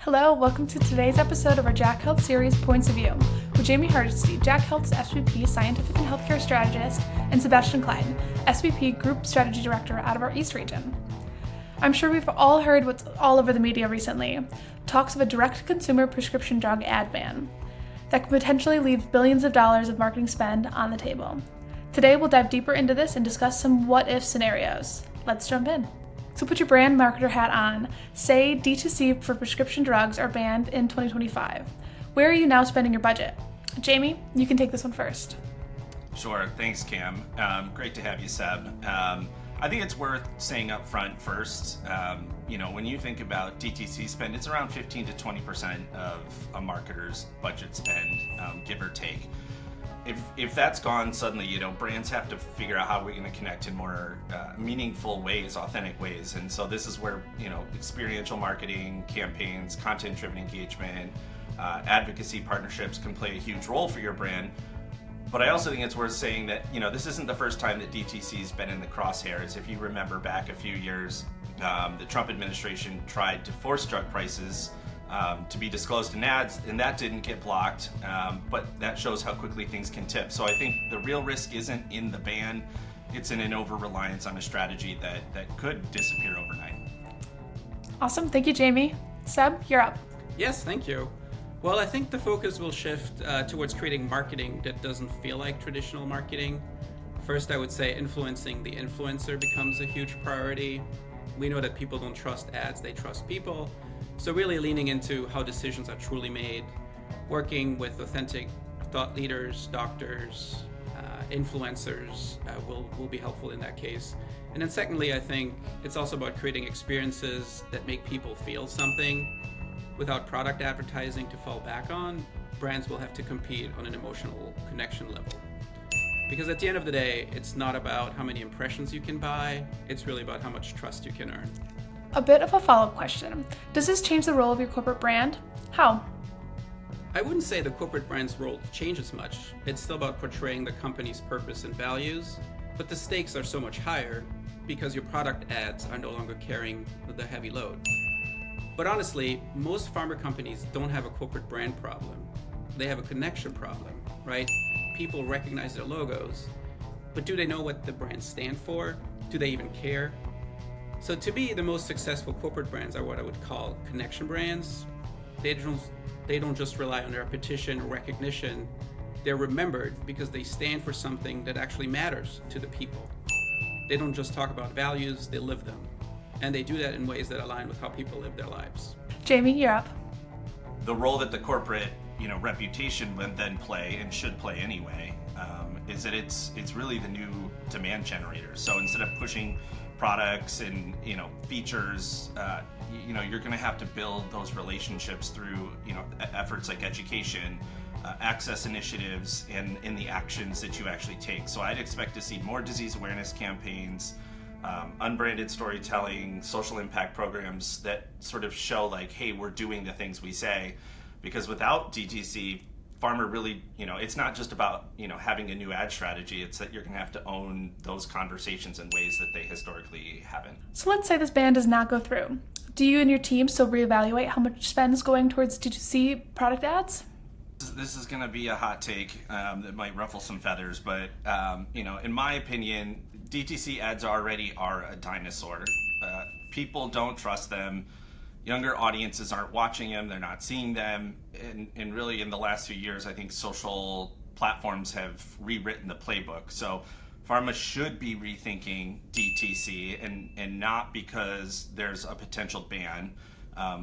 Hello, welcome to today's episode of our Jack Health series, Points of View, with Jamey Hardesty, Jack Health's SVP Scientific and Healthcare Strategist, and Sebastian Klein, SVP Group Strategy Director out of our East region. I'm sure we've all heard what's all over the media recently, talks of a direct-to-consumer prescription drug ad ban that could potentially leave billions of dollars of marketing spend on the table. Today we'll dive deeper into this and discuss some what-if scenarios. Let's jump in. So put your brand marketer hat on. Say DTC for prescription drugs are banned in 2025. Where are you now spending your budget? Jamey, you can take this one first. Sure, thanks Cam. Great to have you, Seb. I think it's worth saying up front first, when you think about DTC spend, it's around 15 to 20% of a marketer's budget spend, give or take. If that's gone suddenly, brands have to figure out how we're going to connect in more meaningful ways, authentic ways. And so this is where, experiential marketing campaigns, content-driven engagement, advocacy partnerships can play a huge role for your brand. But I also think it's worth saying that, this isn't the first time that DTC's been in the crosshairs. If you remember back a few years, the Trump administration tried to force drug prices to be disclosed in ads, and that didn't get blocked, but that shows how quickly things can tip. So I think the real risk isn't in the ban, it's in an over-reliance on a strategy that could disappear overnight. Awesome, thank you, Jamey. Seb, you're up. Yes, thank you. Well, I think the focus will shift towards creating marketing that doesn't feel like traditional marketing. First, I would say influencing the influencer becomes a huge priority. We know that people don't trust ads, they trust people. So really leaning into how decisions are truly made, working with authentic thought leaders, doctors, influencers will be helpful in that case. And then secondly, I think it's also about creating experiences that make people feel something. Without product advertising to fall back on, brands will have to compete on an emotional connection level. Because at the end of the day, it's not about how many impressions you can buy, it's really about how much trust you can earn. A bit of a follow-up question. Does this change the role of your corporate brand? How? I wouldn't say the corporate brand's role changes much. It's still about portraying the company's purpose and values, but the stakes are so much higher because your product ads are no longer carrying the heavy load. But honestly, most pharma companies don't have a corporate brand problem. They have a connection problem, right? People recognize their logos, but do they know what the brands stand for? Do they even care? So to me, the most successful corporate brands are what I would call connection brands. They don't just rely on repetition or recognition. They're remembered because they stand for something that actually matters to the people. They don't just talk about values, they live them. And they do that in ways that align with how people live their lives. Jamey, you're up. The role that the corporate, reputation would then play, and should play anyway, is that it's really the new demand generator. So instead of pushing products and features, you're going to have to build those relationships through efforts like education, access initiatives, and in the actions that you actually take. So I'd expect to see more disease awareness campaigns, unbranded storytelling, social impact programs that sort of show like, hey, we're doing the things we say. Because without DTC, pharma really, it's not just about, having a new ad strategy, it's that you're going to have to own those conversations in ways that they historically haven't. So let's say this ban does not go through. Do you and your team still reevaluate how much spend is going towards D2C product ads? This is going to be a hot take that might ruffle some feathers, but in my opinion, DTC ads already are a dinosaur. People don't trust them. Younger audiences aren't watching them, they're not seeing them, and really in the last few years, I think social platforms have rewritten the playbook. So pharma should be rethinking DTC, and not because there's a potential ban,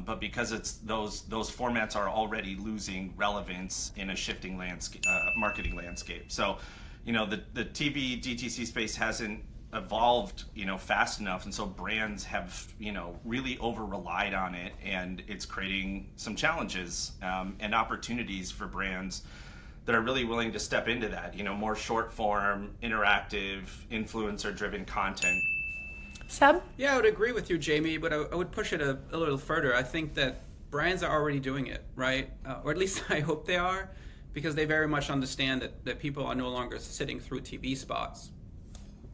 but because it's those formats are already losing relevance in a shifting marketing landscape. So, the TV DTC space hasn't evolved fast enough, and so brands have really over relied on it, and it's creating some challenges and opportunities for brands that are really willing to step into that, more short form, interactive, influencer driven content. Seb? Yeah, I would agree with you, Jamey, but I would push it a little further. I think that brands are already doing it, right? Or at least I hope they are, because they very much understand that people are no longer sitting through TV spots.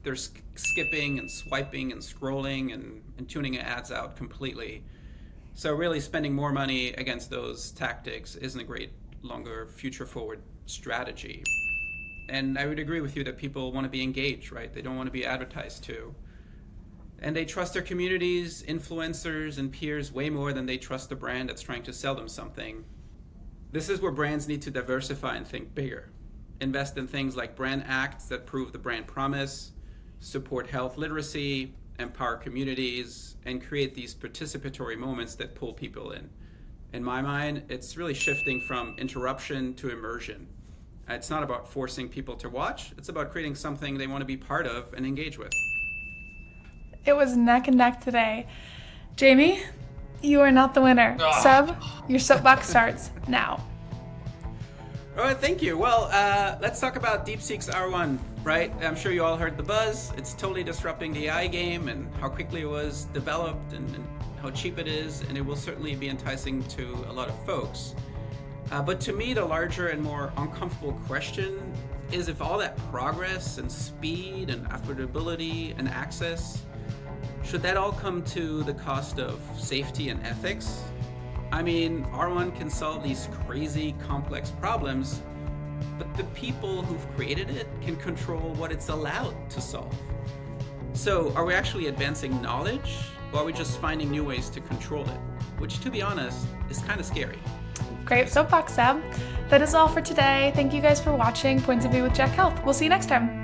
They're skipping and swiping and scrolling and tuning ads out completely. So really spending more money against those tactics isn't a great longer future forward strategy. And I would agree with you that people want to be engaged, right? They don't want to be advertised to. And they trust their communities, influencers, and peers way more than they trust the brand that's trying to sell them something. This is where brands need to diversify and think bigger. Invest in things like brand acts that prove the brand promise, support health literacy, empower communities, and create these participatory moments that pull people in. In my mind, it's really shifting from interruption to immersion. It's not about forcing people to watch, it's about creating something they want to be part of and engage with. It was neck and neck today. Jamey, you are not the winner. Seb, your soapbox starts now. All right, thank you. Well, let's talk about DeepSeek's R1, right? I'm sure you all heard the buzz. It's totally disrupting the AI game and how quickly it was developed and how cheap it is, and it will certainly be enticing to a lot of folks. But to me, the larger and more uncomfortable question is if all that progress and speed and affordability and access, should that all come to the cost of safety and ethics? I mean, R1 can solve these crazy, complex problems, but the people who've created it can control what it's allowed to solve. So are we actually advancing knowledge, or are we just finding new ways to control it? Which, to be honest, is kind of scary. Great soapbox, Seb. That is all for today. Thank you guys for watching Points of View with Jack Health. We'll see you next time.